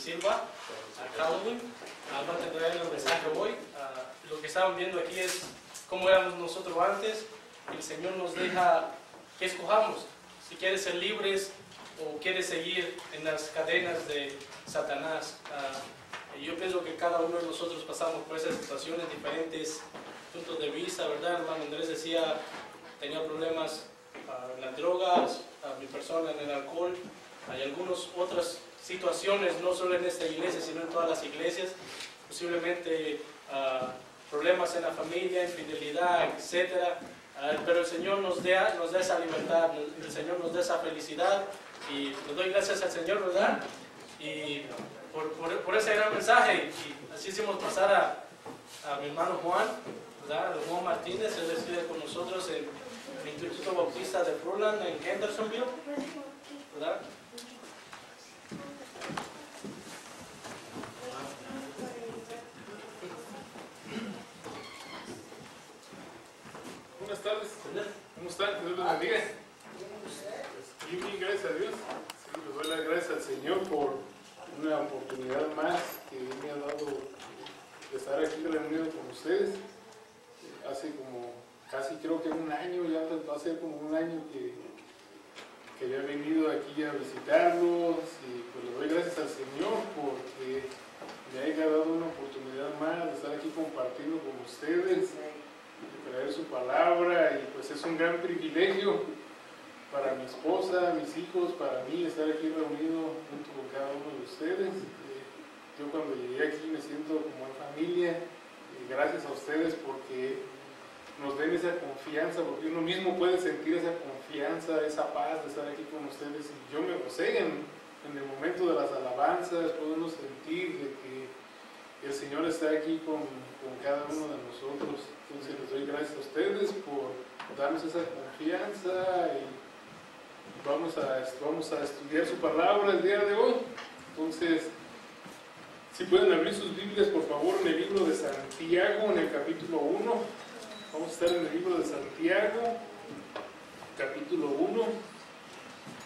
Silva, a Halloween. Vamos a traer el mensaje hoy. Lo que estaban viendo aquí es cómo éramos nosotros antes. El Señor nos deja que escojamos si quieres ser libres o quieres seguir en las cadenas de Satanás. Yo pienso que cada uno de nosotros pasamos por esas situaciones, diferentes puntos de vista, ¿verdad? Hermano Andrés decía, tenía problemas en las drogas, mi persona en el alcohol. Hay algunas otras situaciones, no solo en esta iglesia, sino en todas las iglesias, posiblemente problemas en la familia, infidelidad, etc. Pero el Señor nos da esa libertad, el Señor nos da esa felicidad, y le doy gracias al Señor, ¿verdad? Y por ese gran mensaje. Y así hicimos pasar a mi hermano Juan, ¿verdad? Juan Martínez. Él estudia con nosotros en el Instituto Bautista de Fruitland en Hendersonville, ¿verdad? Buenas tardes. ¿Cómo están? Que Dios les bendiga. Y bien, gracias a Dios. Sí, les doy las gracias al Señor por una oportunidad más que Él me ha dado de estar aquí reunido con ustedes. Hace como casi creo que un año, ya va a ser como un año que había venido aquí a visitarlos, y pues le doy gracias al Señor porque me haya dado una oportunidad más de estar aquí compartiendo con ustedes, de traer su palabra, y pues es un gran privilegio para mi esposa, mis hijos, para mí estar aquí reunido junto con cada uno de ustedes. Yo cuando llegué aquí me siento como en familia, y gracias a ustedes porque nos den esa confianza, porque uno mismo puede sentir esa confianza, esa paz de estar aquí con ustedes, y yo me gocé en el momento de las alabanzas, podemos sentir de que el Señor está aquí con cada uno de nosotros. Entonces les doy gracias a ustedes por darnos esa confianza, y vamos a estudiar su palabra el día de hoy. Entonces, si pueden abrir sus Biblias por favor en el libro de Santiago, en el capítulo 1. Vamos a estar en el libro de Santiago, capítulo 1,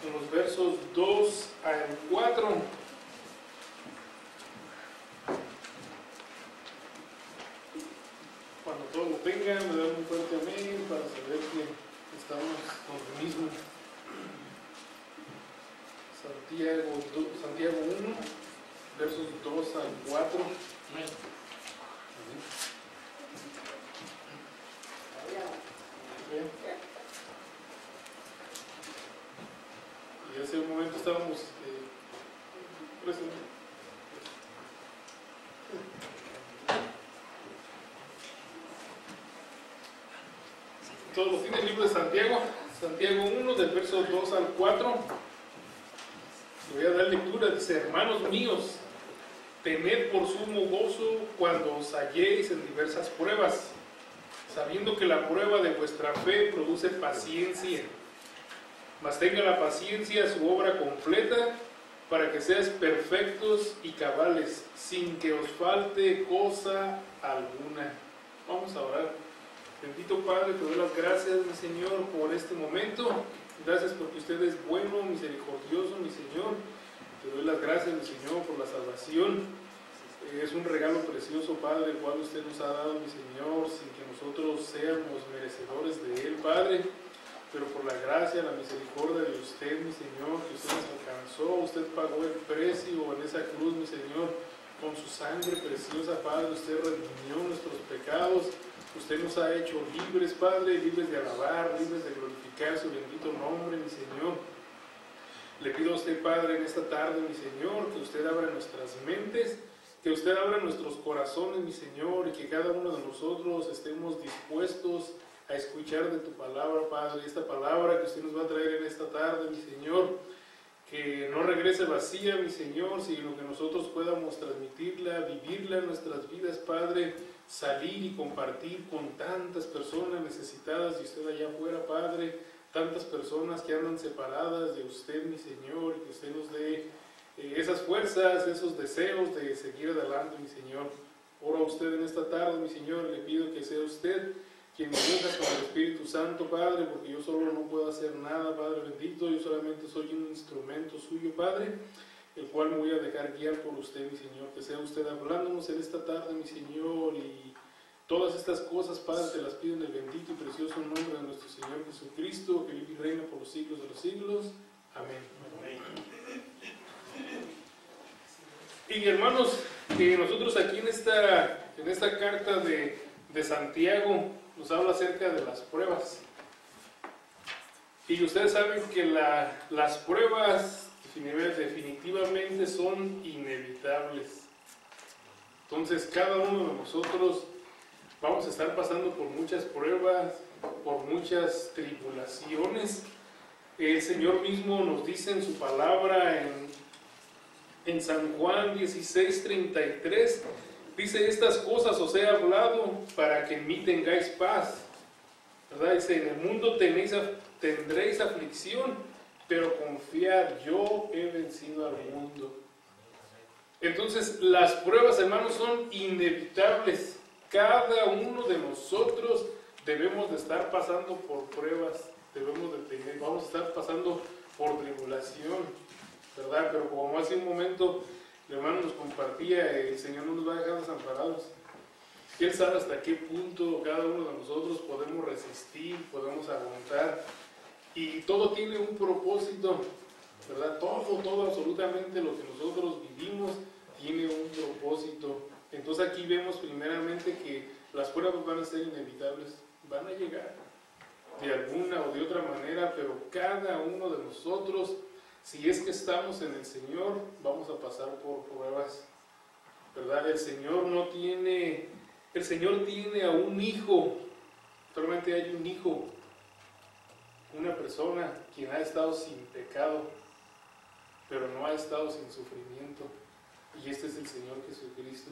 en los versos 2 al 4. Cuando todos lo tengan, me dan un fuerte amén para saber que estamos con lo mismo. Santiago 1, versos 2 al 4. Amén. Y hace un momento estábamos presentes. Todos los tienen el libro de Santiago, Santiago 1, del verso 2 al 4. Le voy a dar lectura. Dice: hermanos míos, tened por sumo gozo cuando os halléis en diversas pruebas, sabiendo que la prueba de vuestra fe produce paciencia. Mas tenga la paciencia su obra completa, para que seáis perfectos y cabales, sin que os falte cosa alguna. Vamos a orar. Bendito Padre, te doy las gracias, mi Señor, por este momento. Gracias porque usted es bueno, misericordioso, mi Señor. Te doy las gracias, mi Señor, por la salvación. Es un regalo precioso, Padre, el cual usted nos ha dado, mi Señor, sin que nosotros seamos merecedores de él, Padre. Pero por la gracia, la misericordia de usted, mi Señor, que usted nos alcanzó, usted pagó el precio en esa cruz, mi Señor, con su sangre preciosa, Padre. Usted redimió nuestros pecados, usted nos ha hecho libres, Padre, libres de alabar, libres de glorificar su bendito nombre, mi Señor. Le pido a usted, Padre, en esta tarde, mi Señor, que usted abra nuestras mentes, que usted abra nuestros corazones, mi Señor, y que cada uno de nosotros estemos dispuestos a escuchar de tu palabra, Padre. Esta palabra que usted nos va a traer en esta tarde, mi Señor, que no regrese vacía, mi Señor, sino que nosotros podamos transmitirla, vivirla en nuestras vidas, Padre, salir y compartir con tantas personas necesitadas de usted allá afuera, Padre, tantas personas que andan separadas de usted, mi Señor, y que usted nos dé esas fuerzas, esos deseos de seguir adelante, mi Señor. Ora usted en esta tarde, mi Señor, le pido que sea usted quien me unja con el Espíritu Santo, Padre, porque yo solo no puedo hacer nada, Padre bendito. Yo solamente soy un instrumento suyo, Padre. el cual me voy a dejar guiar por usted, mi Señor. Que sea usted hablándonos en esta tarde, mi Señor, y todas estas cosas, Padre, te las pido en el bendito y precioso nombre de nuestro Señor Jesucristo, que vive y reina por los siglos de los siglos. Amén. Y hermanos, que nosotros aquí en esta carta de Santiago nos habla acerca de las pruebas. Y ustedes saben que las pruebas definitivamente son inevitables. Entonces cada uno de nosotros vamos a estar pasando por muchas pruebas, por muchas tribulaciones. El Señor mismo nos dice en su palabra en San Juan 16:33, dice: estas cosas os he hablado para que en mí tengáis paz. ¿Verdad? Dice: en el mundo tendréis aflicción, pero confiad, yo he vencido al mundo. Entonces las pruebas, hermanos, son inevitables. Cada uno de nosotros debemos de estar pasando por pruebas, vamos a estar pasando por tribulación, ¿verdad? Pero como hace un momento el hermano nos compartía, el Señor no nos va a dejar desamparados. Él sabe hasta qué punto cada uno de nosotros podemos resistir, podemos aguantar, y todo tiene un propósito, ¿verdad? Todo, absolutamente lo que nosotros vivimos tiene un propósito. Entonces aquí vemos primeramente que las pruebas van a ser inevitables, van a llegar de alguna o de otra manera, pero cada uno de nosotros, si es que estamos en el Señor, vamos a pasar por pruebas, ¿verdad? El Señor tiene a un hijo, solamente hay un hijo, una persona quien ha estado sin pecado, pero no ha estado sin sufrimiento, y este es el Señor Jesucristo,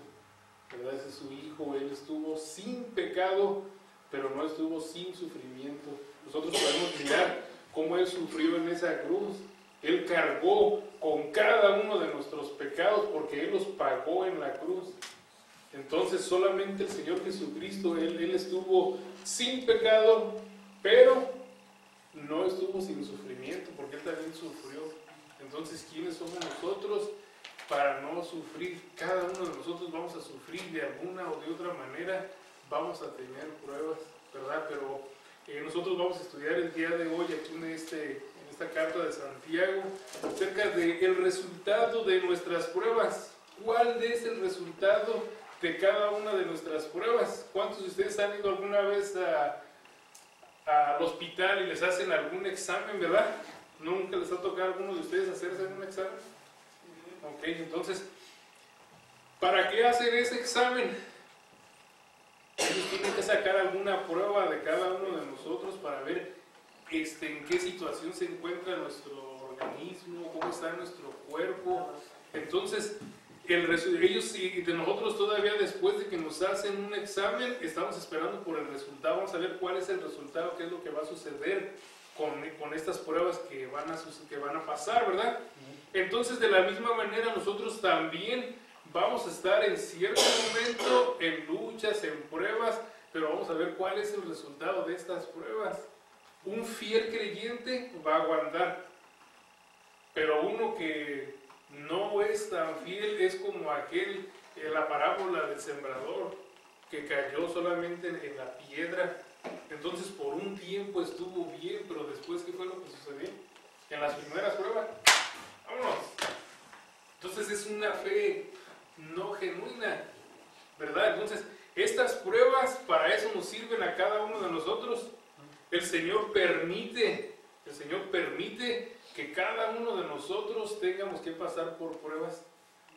¿verdad? Ese es su Hijo. Él estuvo sin pecado, pero no estuvo sin sufrimiento. Nosotros podemos mirar cómo Él sufrió en esa cruz. Él cargó con cada uno de nuestros pecados porque Él los pagó en la cruz. Entonces solamente el Señor Jesucristo, Él estuvo sin pecado, pero no estuvo sin sufrimiento, porque Él también sufrió. Entonces, ¿quiénes somos nosotros para no sufrir? Cada uno de nosotros vamos a sufrir de alguna o de otra manera, vamos a tener pruebas, ¿verdad? Pero nosotros vamos a estudiar el día de hoy aquí en esta carta de Santiago acerca del resultado de nuestras pruebas. ¿Cuál es el resultado de cada una de nuestras pruebas? ¿Cuántos de ustedes han ido alguna vez al hospital y les hacen algún examen, verdad? ¿Nunca les ha tocado a alguno de ustedes hacerse un examen? Ok, entonces, ¿para qué hacer ese examen? Ellos tienen que sacar alguna prueba de cada uno de nosotros para ver en qué situación se encuentra nuestro organismo, cómo está nuestro cuerpo. Entonces, ellos y de nosotros todavía después de que nos hacen un examen, estamos esperando por el resultado. Vamos a ver cuál es el resultado, qué es lo que va a suceder con estas pruebas que van a pasar, ¿verdad? Entonces, de la misma manera, nosotros también vamos a estar en cierto momento en luchas, en pruebas, pero vamos a ver cuál es el resultado de estas pruebas. Un fiel creyente va a aguantar, pero uno que no es tan fiel es como la parábola del sembrador, que cayó solamente en la piedra. Entonces por un tiempo estuvo bien, pero después, ¿qué fue lo que sucedió? En las primeras pruebas, ¡vámonos! Entonces es una fe no genuina, ¿verdad? Entonces estas pruebas para eso nos sirven a cada uno de nosotros. El Señor permite que cada uno de nosotros tengamos que pasar por pruebas.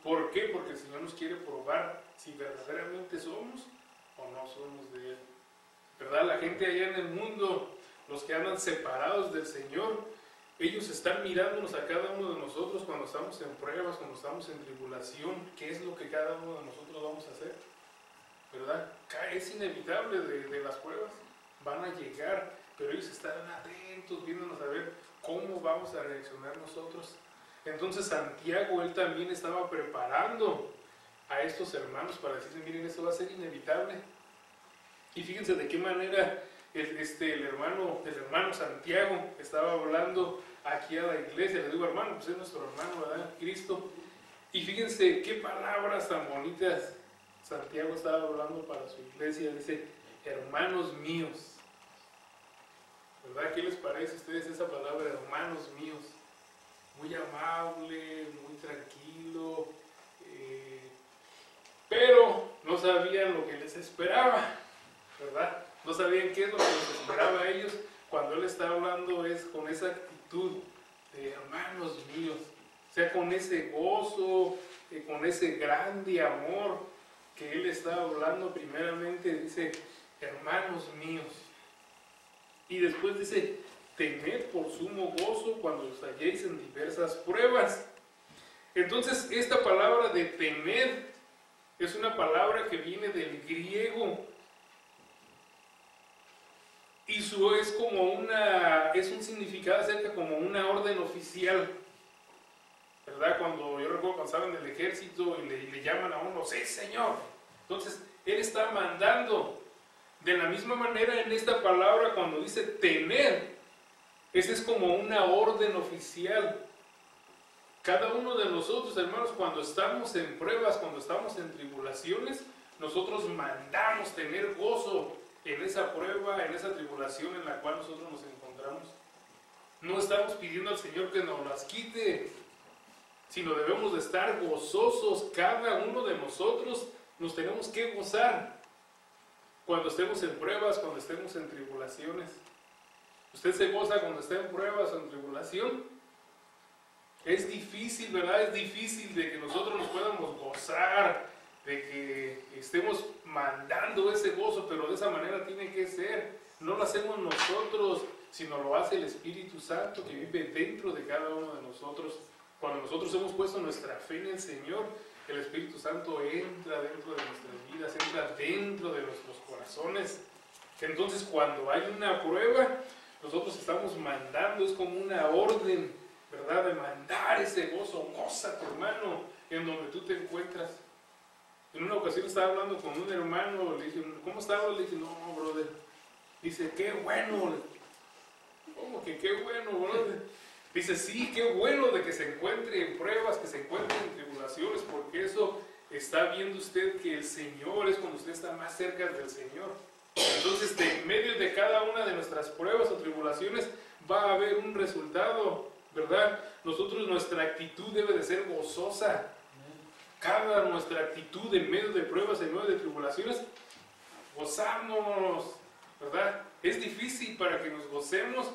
¿Por qué? Porque el Señor nos quiere probar si verdaderamente somos o no somos de Él, ¿verdad? La gente allá en el mundo, los que andan separados del Señor, ellos están mirándonos a cada uno de nosotros cuando estamos en pruebas, cuando estamos en tribulación. ¿Qué es lo que cada uno de nosotros vamos a hacer? ¿Verdad? Es inevitable de las pruebas, van a llegar, pero ellos estarán atentos, viéndonos a ver cómo vamos a reaccionar nosotros. Entonces Santiago, él también estaba preparando a estos hermanos para decirles: miren, esto va a ser inevitable. Y fíjense de qué manera el hermano Santiago estaba hablando aquí a la iglesia. Le digo, hermano, pues es nuestro hermano, ¿verdad? Cristo. Y fíjense qué palabras tan bonitas Santiago estaba hablando para su iglesia. Dice, hermanos míos. ¿Verdad? ¿Qué les parece a ustedes esa palabra, hermanos míos? Muy amable, muy tranquilo, pero no sabían lo que les esperaba, ¿verdad? No sabían qué es lo que les esperaba a ellos cuando él está hablando es con esa actitud de hermanos míos, o sea, con ese gozo, con ese grande amor que él está hablando. Primeramente dice, hermanos míos, y después dice, tened por sumo gozo cuando os halléis en diversas pruebas. Entonces, esta palabra de tener es una palabra que viene del griego y es como es un significado acerca como una orden oficial, ¿verdad? Cuando yo recuerdo cuando estaban en el ejército y le llaman a uno, sí señor, entonces él está mandando. De la misma manera en esta palabra cuando dice tener, esa es como una orden oficial. Cada uno de nosotros, hermanos, cuando estamos en pruebas, cuando estamos en tribulaciones, nosotros mandamos tener gozo en esa prueba, en esa tribulación en la cual nosotros nos encontramos. No estamos pidiendo al Señor que nos las quite, sino debemos de estar gozosos. Cada uno de nosotros nos tenemos que gozar cuando estemos en pruebas, cuando estemos en tribulaciones. ¿Usted se goza cuando está en pruebas o en tribulación? Es difícil, ¿verdad? Es difícil de que nosotros nos podamos gozar, de que estemos mandando ese gozo, pero de esa manera tiene que ser. No lo hacemos nosotros, sino lo hace el Espíritu Santo que vive dentro de cada uno de nosotros. Cuando nosotros hemos puesto nuestra fe en el Señor, el Espíritu Santo entra dentro de nuestras vidas, entra dentro de nuestros corazones. Entonces, cuando hay una prueba, nosotros estamos mandando, es como una orden, ¿verdad? De mandar ese gozo. Goza, tu hermano, en donde tú te encuentras. En una ocasión estaba hablando con un hermano, le dije, ¿cómo estaba? Le dije, no, brother. Dice, qué bueno. ¿Cómo que qué bueno, brother? Dice, sí, qué bueno de que se encuentre en pruebas, que se encuentre en tribulaciones, porque eso está viendo usted que el Señor es cuando usted está más cerca del Señor. Entonces, en medio de cada una de nuestras pruebas o tribulaciones va a haber un resultado, ¿verdad? Nosotros, nuestra actitud debe de ser gozosa. Cada nuestra actitud en medio de pruebas, en medio de tribulaciones, gozarnos, ¿verdad? Es difícil para que nos gocemos,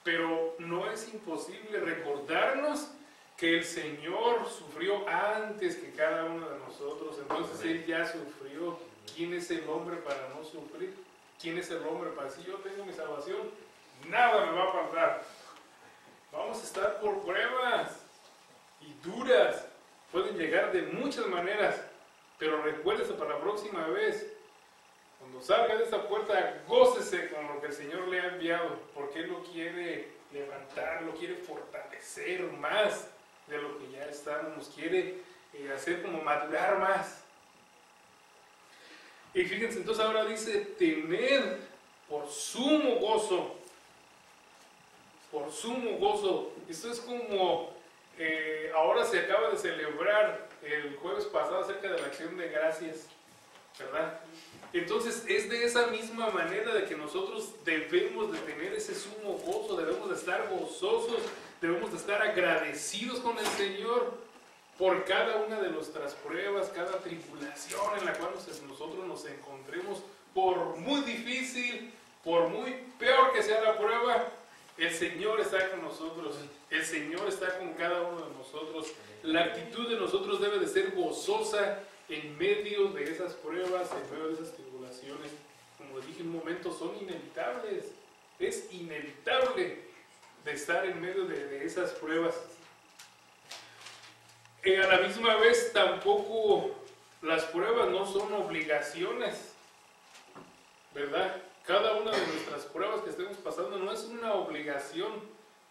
pero no es imposible recordarnos que el Señor sufrió antes que cada uno de nosotros. Entonces Él ya sufrió. ¿Quién es el hombre para no sufrir? ¿Quién es el hombre para decir, yo tengo mi salvación, nada me va a faltar? Vamos a estar por pruebas y duras. Pueden llegar de muchas maneras, pero recuérdese para la próxima vez. Cuando salga de esta puerta, gócese con lo que el Señor le ha enviado, porque Él lo quiere levantar, lo quiere fortalecer más de lo que ya estamos, nos quiere hacer como madurar más. Y fíjense, entonces ahora dice, tened por sumo gozo. Por sumo gozo. Esto es como, ahora se acaba de celebrar el jueves pasado acerca de la acción de gracias, ¿verdad? Entonces es de esa misma manera de que nosotros debemos de tener ese sumo gozo, debemos de estar gozosos, debemos de estar agradecidos con el Señor por cada una de nuestras pruebas, cada tribulación en la cual nosotros nos encontremos, por muy difícil, por muy peor que sea la prueba, el Señor está con nosotros, el Señor está con cada uno de nosotros. La actitud de nosotros debe de ser gozosa en medio de esas pruebas, en medio de esas tribulaciones. Como dije en un momento, son inevitables, es inevitable de estar en medio de esas pruebas. A la misma vez tampoco las pruebas no son obligaciones, ¿verdad? Cada una de nuestras pruebas que estemos pasando no es una obligación.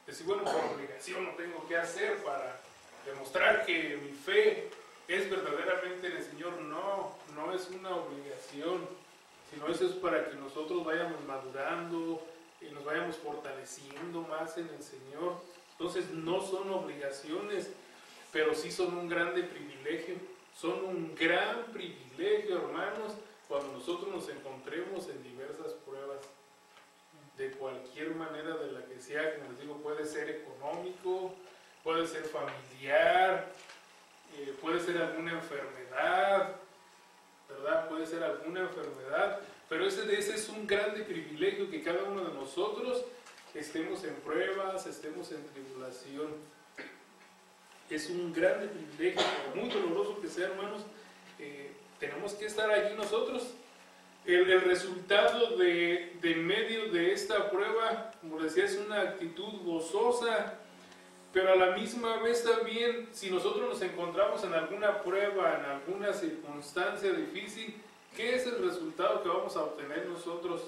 Decir, bueno, por obligación no tengo que hacer para demostrar que mi fe es verdaderamente en el Señor. No, no es una obligación, sino eso es para que nosotros vayamos madurando y nos vayamos fortaleciendo más en el Señor. Entonces no son obligaciones, pero sí son un grande privilegio. Son un gran privilegio, hermanos, cuando nosotros nos encontremos en diversas pruebas, de cualquier manera de la que sea. Como les digo, puede ser económico, puede ser familiar, puede ser alguna enfermedad, ¿verdad? Puede ser alguna enfermedad, pero ese es un grande privilegio, que cada uno de nosotros estemos en pruebas, estemos en tribulación. Es un grande privilegio, por muy doloroso que sea, hermanos, tenemos que estar allí nosotros. El resultado de medio de esta prueba, como decía, es una actitud gozosa, pero a la misma vez también, si nosotros nos encontramos en alguna prueba, en alguna circunstancia difícil, ¿qué es el resultado que vamos a obtener nosotros?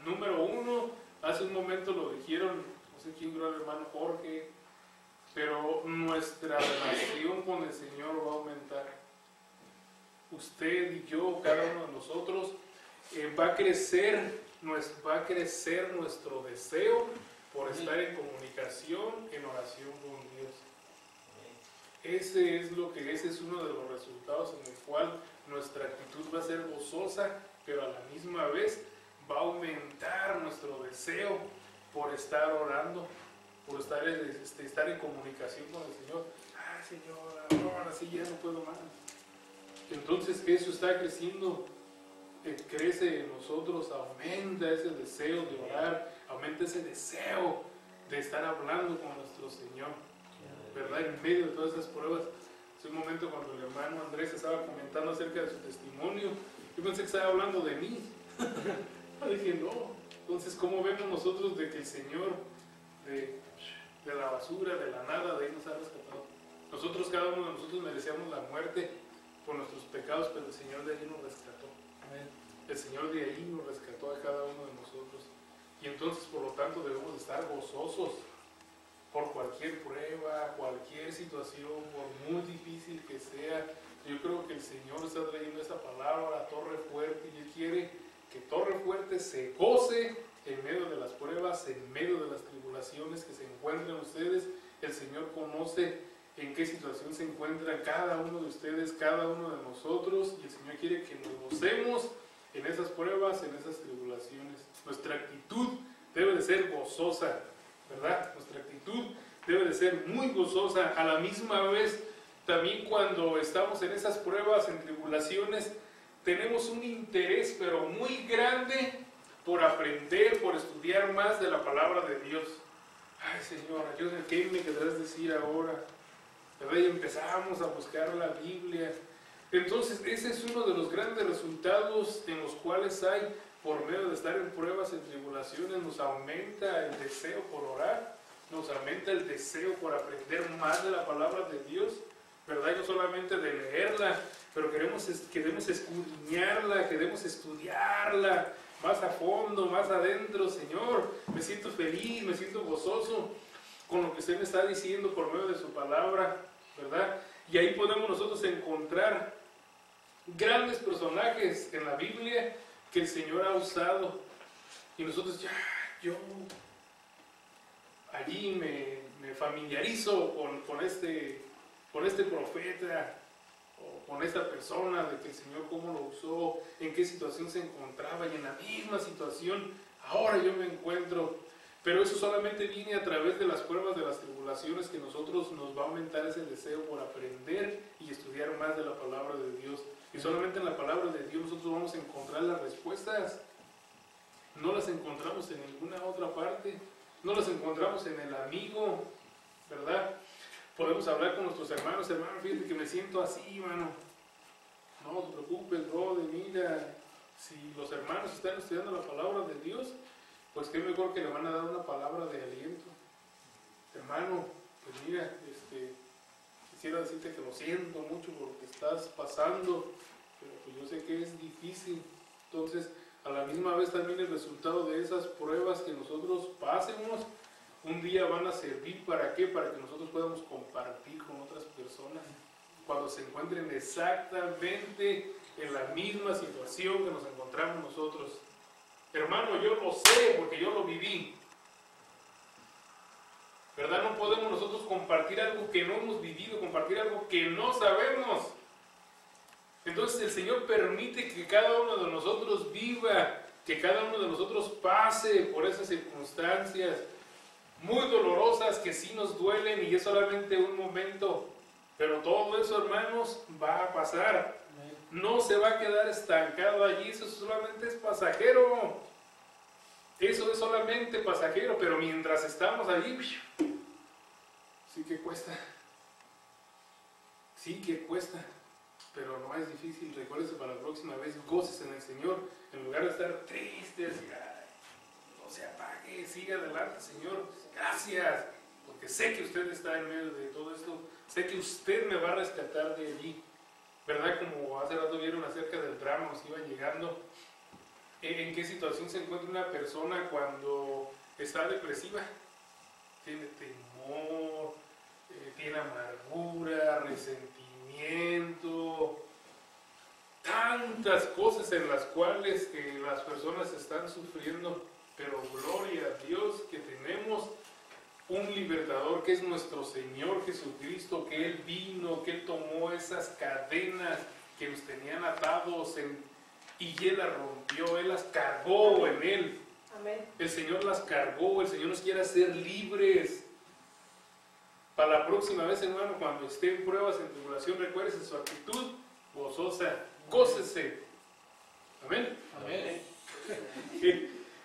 Número uno, hace un momento lo dijeron, no sé quién creo, el hermano Jorge, pero nuestra relación con el Señor va a aumentar. Usted y yo, cada uno de nosotros, va a crecer nuestro deseo por estar en comunicación, en oración con Dios. Ese es uno de los resultados en el cual nuestra actitud va a ser gozosa, pero a la misma vez va a aumentar nuestro deseo por estar orando, por estar en comunicación con el Señor. Ay, Señor, ahora sí ya no puedo más. Entonces eso está creciendo, crece en nosotros, aumenta ese deseo de orar, aumenta ese deseo de estar hablando con nuestro Señor, ¿verdad? En medio de todas esas pruebas. Hace un momento, cuando el hermano Andrés estaba comentando acerca de su testimonio, yo pensé que estaba hablando de mí. Dije, no. Entonces, ¿cómo vemos nosotros de que el Señor de la basura, de la nada, de ahí nos ha rescatado? Nosotros, cada uno de nosotros merecíamos la muerte por nuestros pecados, pero el Señor de allí nos rescató. El Señor de allí nos rescató a cada uno de nosotros. Y entonces, por lo tanto, debemos de estar gozosos por cualquier prueba, cualquier situación, por muy difícil que sea. Yo creo que el Señor está trayendo esta palabra, torre fuerte, y Él quiere que torre fuerte se goce en medio de las pruebas, en medio de las tribulaciones que se encuentran ustedes. El Señor conoce en qué situación se encuentra cada uno de ustedes, cada uno de nosotros, y el Señor quiere que nos gocemos en esas pruebas, en esas tribulaciones. Nuestra actitud debe de ser gozosa, ¿verdad? Nuestra actitud debe de ser muy gozosa. A la misma vez, también cuando estamos en esas pruebas, en tribulaciones, tenemos un interés, pero muy grande, por aprender, por estudiar más de la palabra de Dios. Ay, Señor, ayúdame, ¿qué me querrás decir ahora? ¿Verdad? Y empezamos a buscar la Biblia. Entonces, ese es uno de los grandes resultados en los cuales hay, por medio de estar en pruebas, en tribulaciones, nos aumenta el deseo por orar, nos aumenta el deseo por aprender más de la palabra de Dios, ¿verdad? Y no solamente de leerla, pero queremos escudriñarla, queremos estudiarla más a fondo, más adentro. Señor, me siento feliz, me siento gozoso con lo que usted me está diciendo por medio de su palabra, ¿verdad? Y ahí podemos nosotros encontrar grandes personajes en la Biblia que el Señor ha usado. Y nosotros yo allí me familiarizo con este profeta, o con esta persona, de que el Señor cómo lo usó, en qué situación se encontraba, y en la misma situación ahora yo me encuentro. Pero eso solamente viene a través de las pruebas, de las tribulaciones, que nosotros nos va a aumentar ese deseo por aprender y estudiar más de la palabra de Dios. Y solamente en la palabra de Dios nosotros vamos a encontrar las respuestas. No las encontramos en ninguna otra parte. No las encontramos en el amigo, ¿verdad? Podemos hablar con nuestros hermanos, fíjate que me siento así, mano. No te preocupes, brother, mira, si los hermanos están estudiando la palabra de Dios, pues qué mejor que le van a dar una palabra de aliento. Hermano, pues mira, quisiera decirte que lo siento mucho por lo que estás pasando, pero pues yo sé que es difícil. Entonces, a la misma vez también el resultado de esas pruebas que nosotros pasemos, un día van a servir ¿para qué? Para que nosotros podamos compartir con otras personas cuando se encuentren exactamente en la misma situación que nos encontramos nosotros. Hermano, yo lo sé porque yo lo viví. ¿Verdad? No podemos nosotros compartir algo que no hemos vivido, compartir algo que no sabemos. Entonces el Señor permite que cada uno de nosotros viva, que cada uno de nosotros pase por esas circunstancias muy dolorosas que sí nos duelen y es solamente un momento. Pero todo eso, hermanos, va a pasar. No se va a quedar estancado allí, eso solamente es pasajero. Eso es solamente pasajero, pero mientras estamos allí, sí que cuesta. Sí que cuesta, pero no es difícil. Recuérdese para la próxima vez, goces en el Señor, en lugar de estar tristes y no se apague, siga adelante, Señor. Gracias, porque sé que usted está en medio de todo esto, sé que usted me va a rescatar de allí. ¿Verdad? Como hace rato vieron acerca del drama, nos iba llegando. ¿En qué situación se encuentra una persona cuando está depresiva? Tiene temor, tiene amargura, resentimiento, tantas cosas en las cuales las personas están sufriendo. Pero gloria a Dios que tenemos un libertador que es nuestro Señor Jesucristo, que Él vino, que Él tomó esas cadenas que nos tenían atados y Él las rompió, Él las cargó en Él. Amén. El Señor las cargó, el Señor nos quiere hacer libres. Para la próxima vez, hermano, cuando esté en pruebas, en tribulación, recuérdese su actitud gozosa, gócese. Amén. Amén.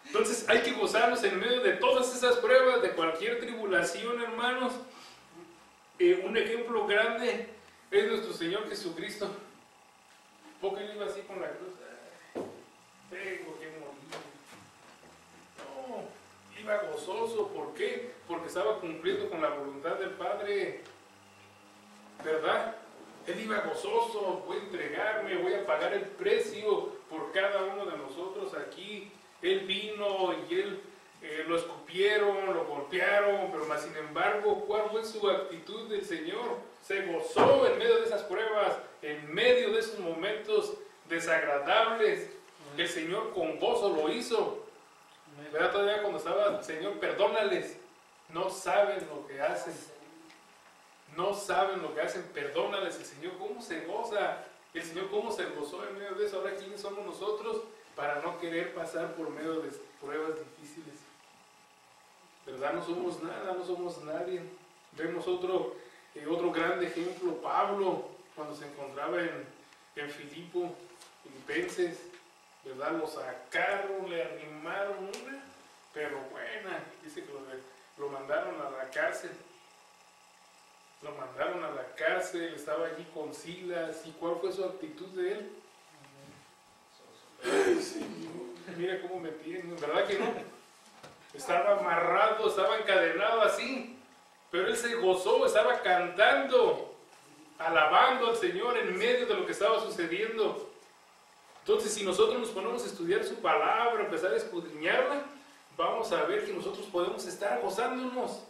Entonces hay que gozarnos en medio de todas esas pruebas, de cualquier tribulación, hermanos. Un ejemplo grande es nuestro Señor Jesucristo. Porque Él iba así con la cruz. Tengo que morir. No, iba gozoso. ¿Por qué? Porque estaba cumpliendo con la voluntad del Padre. ¿Verdad? Él iba gozoso. Voy a entregarme, voy a pagar el precio por cada uno de nosotros aquí. Él vino y Él lo escupieron, lo golpearon, pero más sin embargo, ¿cuál fue su actitud del Señor? Se gozó en medio de esas pruebas, en medio de esos momentos desagradables. El Señor con gozo lo hizo. ¿Verdad? Todavía cuando estaba, Señor, perdónales. No saben lo que hacen. No saben lo que hacen, perdónales. El Señor, ¿cómo se goza? El Señor, ¿cómo se gozó en medio de eso? Ahora, ¿quiénes somos nosotros para no querer pasar por medio de pruebas difíciles? ¿Verdad? No somos nada, no somos nadie. Vemos otro gran ejemplo, Pablo, cuando se encontraba en Filipenses, ¿verdad? Lo sacaron, le arrimaron una, pero buena. Dice que lo mandaron a la cárcel. Lo mandaron a la cárcel, estaba allí con Silas. ¿Y cuál fue su actitud de él? Ay, Señor, mira cómo me tienen, ¿verdad que no? Estaba amarrado, estaba encadenado así, pero él se gozó, estaba cantando, alabando al Señor en medio de lo que estaba sucediendo. Entonces, si nosotros nos ponemos a estudiar su palabra, empezar a escudriñarla, vamos a ver que nosotros podemos estar gozándonos,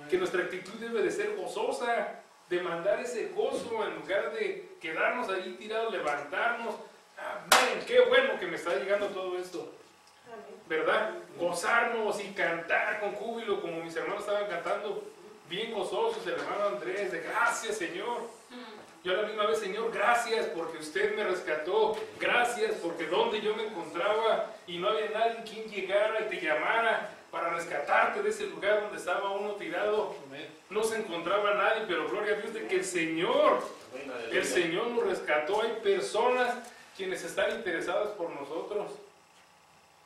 que nuestra actitud debe de ser gozosa, de mandar ese gozo en lugar de quedarnos allí tirados, levantarnos. Amén, qué bueno que me está llegando todo esto, ¿verdad? Gozarnos y cantar con júbilo, como mis hermanos estaban cantando, bien gozosos, el hermano Andrés, de gracias, Señor. Yo a la misma vez, Señor, gracias porque usted me rescató, gracias porque donde yo me encontraba y no había nadie quien llegara y te llamara para rescatarte de ese lugar donde estaba uno tirado. No se encontraba nadie, pero gloria a Dios de que el Señor nos rescató. Hay personas quienes están interesadas por nosotros.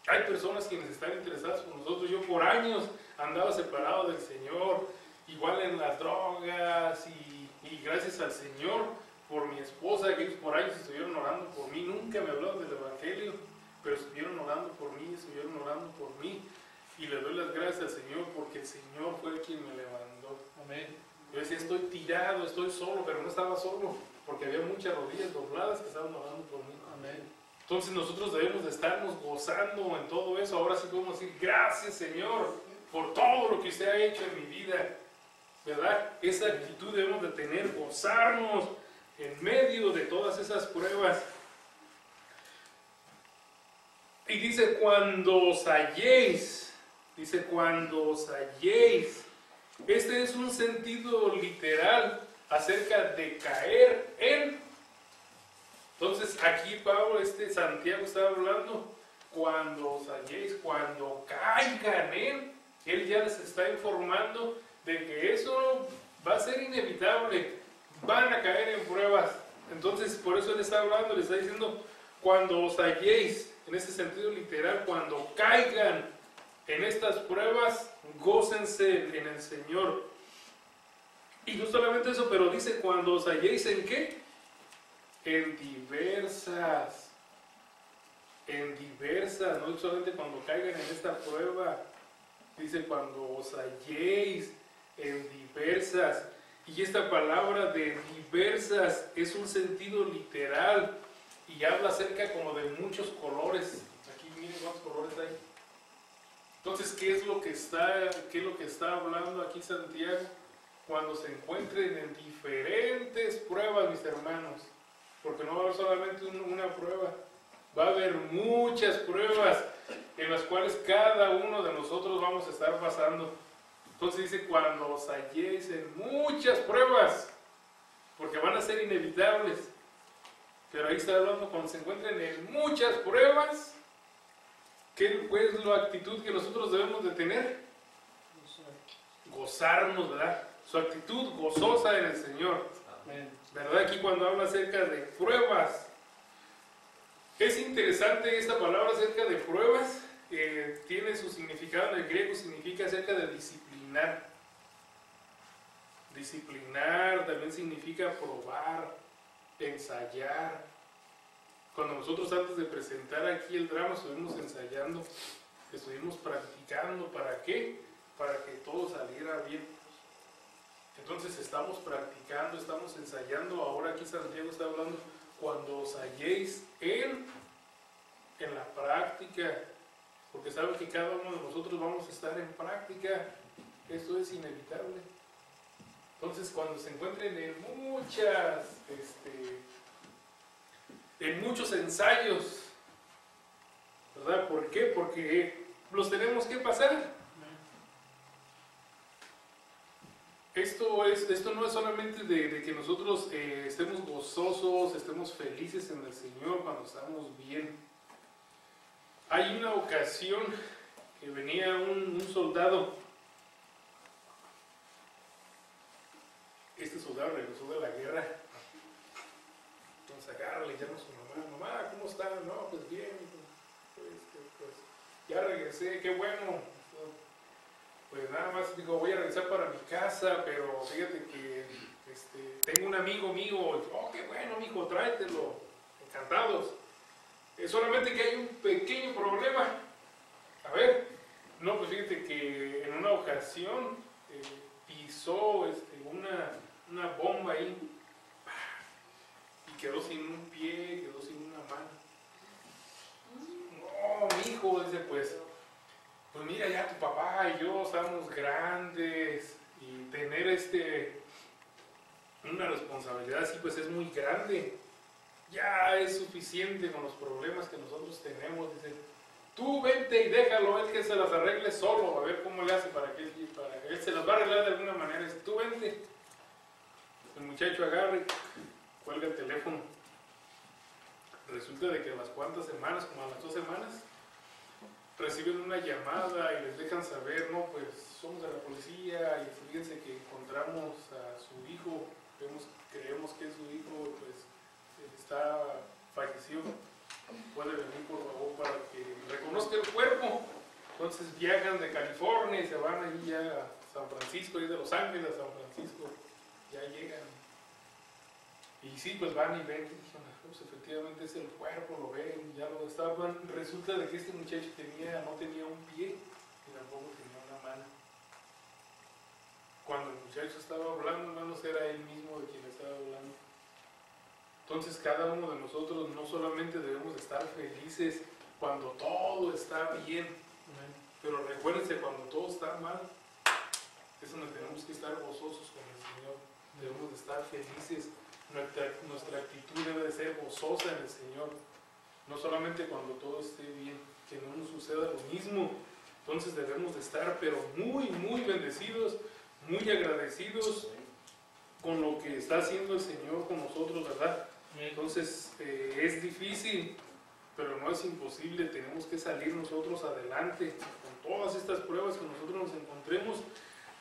Hay personas quienes están interesadas por nosotros. Yo por años andaba separado del Señor, igual en las drogas y gracias al Señor por mi esposa, que ellos por años estuvieron orando por mí. Nunca me hablaron del Evangelio, pero estuvieron orando por mí, estuvieron orando por mí. Y le doy las gracias al Señor porque el Señor fue quien me levantó. Amén. Yo decía, estoy tirado, estoy solo, pero no estaba solo, porque había muchas rodillas dobladas que estaban orando por mí. Amén. Entonces nosotros debemos de estarnos gozando en todo eso. Ahora sí podemos decir, gracias Señor por todo lo que usted ha hecho en mi vida, ¿verdad? Esa actitud debemos de tener, gozarnos en medio de todas esas pruebas. Y dice, cuando os halléis, dice, cuando os halléis. Este es un sentido literal acerca de caer en. Entonces aquí Pablo, Santiago está hablando, cuando os halléis, cuando caigan en. Él ya les está informando de que eso va a ser inevitable, van a caer en pruebas. Entonces por eso él está hablando, le está diciendo, cuando os halléis, en este sentido literal, cuando caigan en estas pruebas, gócense en el Señor. Y no solamente eso, pero dice, cuando os halléis en ¿qué? En diversas, no solamente cuando caigan en esta prueba, dice cuando os halléis en diversas. Y esta palabra de diversas es un sentido literal y habla acerca como de muchos colores. Aquí miren cuántos colores hay. Entonces, ¿qué es lo que está hablando aquí Santiago? Cuando se encuentren en diferentes pruebas, mis hermanos, porque no va a haber solamente una prueba, va a haber muchas pruebas en las cuales cada uno de nosotros vamos a estar pasando. Entonces dice, cuando os halléis en muchas pruebas, porque van a ser inevitables, pero ahí está hablando cuando se encuentren en muchas pruebas. ¿Qué es la actitud que nosotros debemos de tener? Gozarnos, ¿verdad? Su actitud gozosa en el Señor. Amén. ¿Verdad? Aquí cuando habla acerca de pruebas. Es interesante esta palabra acerca de pruebas. Tiene su significado en el griego, significa acerca de disciplinar. Disciplinar también significa probar, ensayar. Cuando nosotros antes de presentar aquí el drama estuvimos ensayando, estuvimos practicando, ¿para qué? Para que todo saliera bien. Entonces estamos practicando, estamos ensayando. Ahora aquí Santiago está hablando, cuando os halléis en la práctica, porque sabe que cada uno de nosotros vamos a estar en práctica, esto es inevitable. Entonces cuando se encuentren en muchos ensayos, ¿verdad? ¿Por qué? Porque los tenemos que pasar. Esto no es solamente de que nosotros estemos gozosos, estemos felices en el Señor cuando estamos bien. Hay una ocasión que venía un soldado. Este soldado regresó de la guerra. Entonces agarra, le llama a su mamá, mamá, ¿cómo está? No, pues bien, pues ya regresé, qué bueno. Pues nada más digo, voy a regresar para mi casa, pero fíjate que tengo un amigo mío. Oh, qué bueno, mijo, tráetelo. Encantados. Solamente que hay un pequeño problema. A ver, no, pues fíjate que en una ocasión pisó una bomba ahí y quedó sin un pie, quedó sin una mano. No, mijo, dice, pues mira, ya tu papá y yo estamos grandes y tener una responsabilidad así pues es muy grande. Ya es suficiente con los problemas que nosotros tenemos. Dice, tú vente y déjalo, él que se las arregle solo, a ver cómo le hace para que él se las va a arreglar de alguna manera. Dice, tú vente. El muchacho agarra y cuelga el teléfono. Resulta de que a las cuantas semanas, como a las 2 semanas, reciben una llamada y les dejan saber, no, pues somos de la policía y fíjense que encontramos a su hijo, creemos que es su hijo, pues está fallecido, puede venir por favor para que reconozca el cuerpo. Entonces viajan de California y se van allí ya a San Francisco, y de Los Ángeles a San Francisco, ya llegan. Y sí, pues van y ven, pues efectivamente es el cuerpo, lo ven, ya lo estaban. Resulta de que este muchacho no tenía un pie y tampoco tenía una mano. Cuando el muchacho estaba hablando, hermanos, era él mismo de quien estaba hablando. Entonces cada uno de nosotros no solamente debemos estar felices cuando todo está bien, pero recuérdense, cuando todo está mal, es donde tenemos que estar gozosos con el Señor. Debemos de estar felices. Nuestra actitud debe de ser gozosa en el Señor, no solamente cuando todo esté bien. suceda lo mismo. Entonces debemos de estar pero muy, muy bendecidos, muy agradecidos con lo que está haciendo el Señor con nosotros, ¿verdad? Entonces es difícil, pero no es imposible. Tenemos que salir nosotros adelante con todas estas pruebas que nosotros nos encontremos.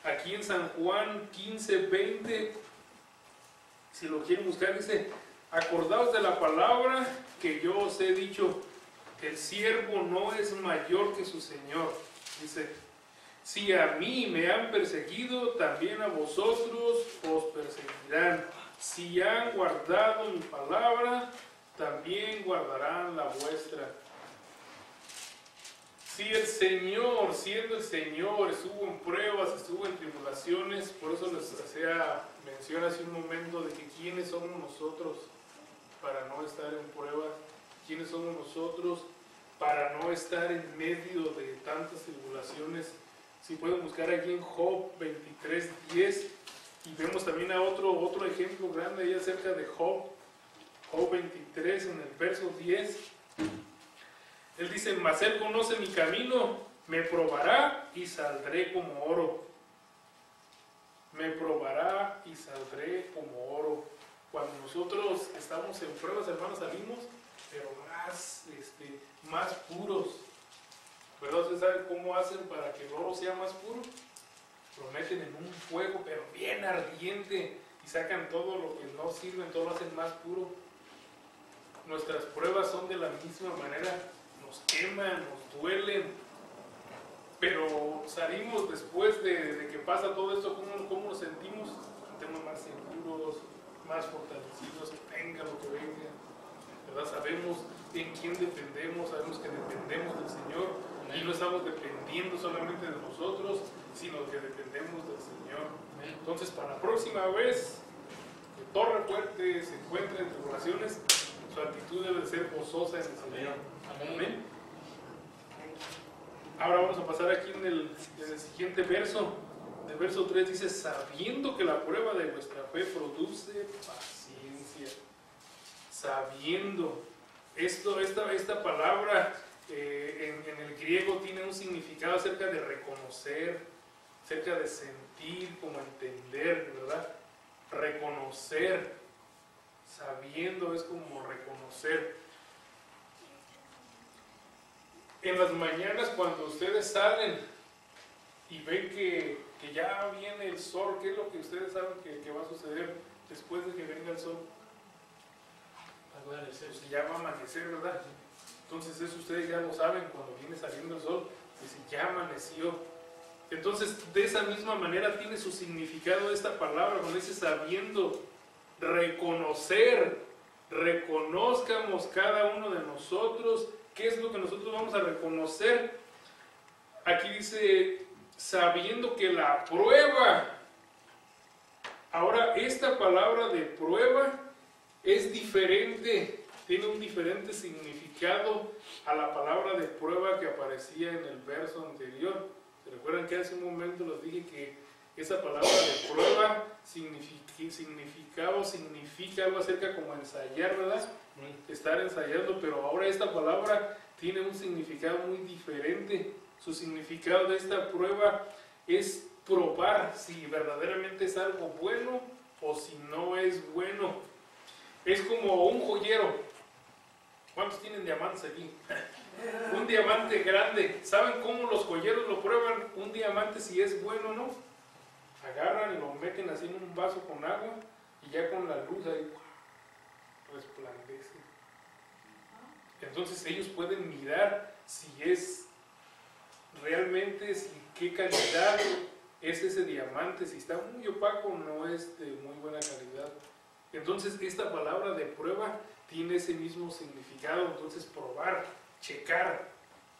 Aquí en San Juan 15:20, si lo quieren buscar, dice: acordaos de la palabra que yo os he dicho, el siervo no es mayor que su Señor. Dice: si a mí me han perseguido, también a vosotros os perseguirán. Si han guardado mi palabra, también guardarán la vuestra. Si el Señor, siendo el Señor, estuvo en pruebas, estuvo en tribulaciones, por eso les hacía mención hace un momento de que quiénes somos nosotros para no estar en pruebas, quiénes somos nosotros para no estar en medio de tantas tribulaciones. Si pueden buscar aquí en Job 23:10, y vemos también a otro ejemplo grande ahí acerca de Job. Job 23 en el verso 10. Él dice: mas él conoce mi camino, me probará y saldré como oro. Me probará y saldré como oro. Cuando nosotros estamos en pruebas, hermanos, salimos, pero más puros. ¿Verdad? ¿Ustedes saben cómo hacen para que el oro sea más puro? Lo meten en un fuego, pero bien ardiente, y sacan todo lo que no sirve, todo lo hacen más puro. Nuestras pruebas son de la misma manera, nos queman, nos duelen, pero salimos después de que pasa todo esto. ¿Cómo nos sentimos? Nos sentimos más seguros, más fortalecidos, venga lo que venga, ¿verdad? Sabemos en quién dependemos, sabemos que dependemos del Señor. Y no estamos dependiendo solamente de nosotros, sino que dependemos del Señor. Entonces, para la próxima vez que Torre Fuerte se encuentre en tribulaciones, su actitud debe ser gozosa en el Señor. Amén. Ahora vamos a pasar aquí en el siguiente verso. El verso 3 dice: sabiendo que la prueba de vuestra fe produce paciencia. Sabiendo. Esta palabra en el griego tiene un significado acerca de reconocer, acerca de sentir, como entender, ¿verdad? Reconocer, sabiendo es como reconocer. En las mañanas, cuando ustedes salen y ven que ya viene el sol, ¿qué es lo que ustedes saben que va a suceder después de que venga el sol? Pues ya va a amanecer, ¿verdad? Entonces eso ustedes ya lo saben cuando viene saliendo el sol, dice ya amaneció. Entonces de esa misma manera tiene su significado esta palabra, cuando dice sabiendo, reconocer, reconozcamos cada uno de nosotros. ¿Qué es lo que nosotros vamos a reconocer? Aquí dice sabiendo que la prueba. Ahora esta palabra de prueba es diferente, tiene un diferente significado a la palabra de prueba que aparecía en el verso anterior. ¿Se recuerdan que hace un momento les dije que esa palabra de prueba significa algo acerca como ensayar, ¿verdad? Estar ensayando, pero ahora esta palabra tiene un significado muy diferente. Su significado de esta prueba es probar si verdaderamente es algo bueno o si no es bueno. Es como un joyero. ¿Cuántos tienen diamantes aquí? Un diamante grande. ¿Saben cómo los joyeros lo prueban? Un diamante si es bueno o no. Agarran y lo meten así en un vaso con agua y ya con la luz ahí resplandece. Entonces ellos pueden mirar si es realmente, qué calidad es ese diamante. Si está muy opaco, no es de muy buena calidad. Entonces esta palabra de prueba tiene ese mismo significado. Entonces probar, checar,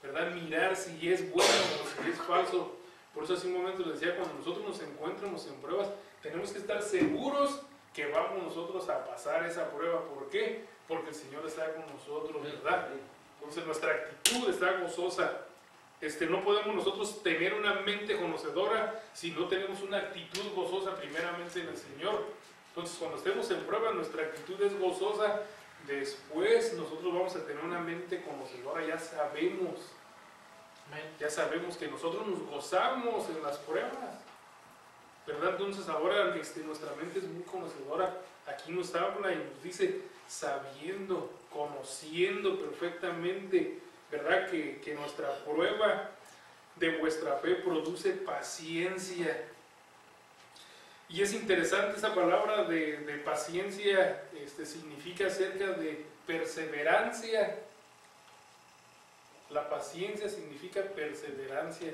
¿verdad? Mirar si es bueno o si es falso. Por eso hace un momento les decía, cuando nosotros nos encontremos en pruebas, tenemos que estar seguros que vamos nosotros a pasar esa prueba. ¿Por qué? Porque el Señor está con nosotros, ¿verdad? Entonces nuestra actitud está gozosa. No podemos nosotros tener una mente conocedora si no tenemos una actitud gozosa primeramente en el Señor. Entonces cuando estemos en prueba, nuestra actitud es gozosa. Después nosotros vamos a tener una mente conocedora, ya sabemos Ya sabemos que nosotros nos gozamos en las pruebas, ¿verdad? Entonces ahora nuestra mente es muy conocedora. Aquí nos habla y nos dice, sabiendo, conociendo perfectamente, ¿verdad? Que nuestra prueba de vuestra fe produce paciencia. Y es interesante esa palabra de paciencia, significa acerca de perseverancia. La paciencia significa perseverancia.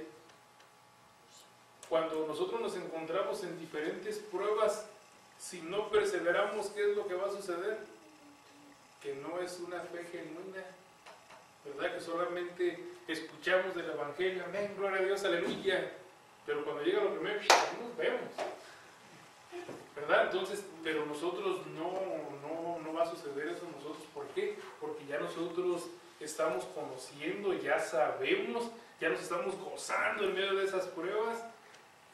Cuando nosotros nos encontramos en diferentes pruebas, si no perseveramos, ¿qué es lo que va a suceder? Que no es una fe genuina, ¿verdad? Que solamente escuchamos del Evangelio, amén, gloria a Dios, aleluya, pero cuando llega lo primero, nos vemos, ¿verdad? Entonces, pero nosotros no va a suceder eso en nosotros. ¿Por qué? Porque ya nosotros estamos conociendo, ya sabemos, ya nos estamos gozando en medio de esas pruebas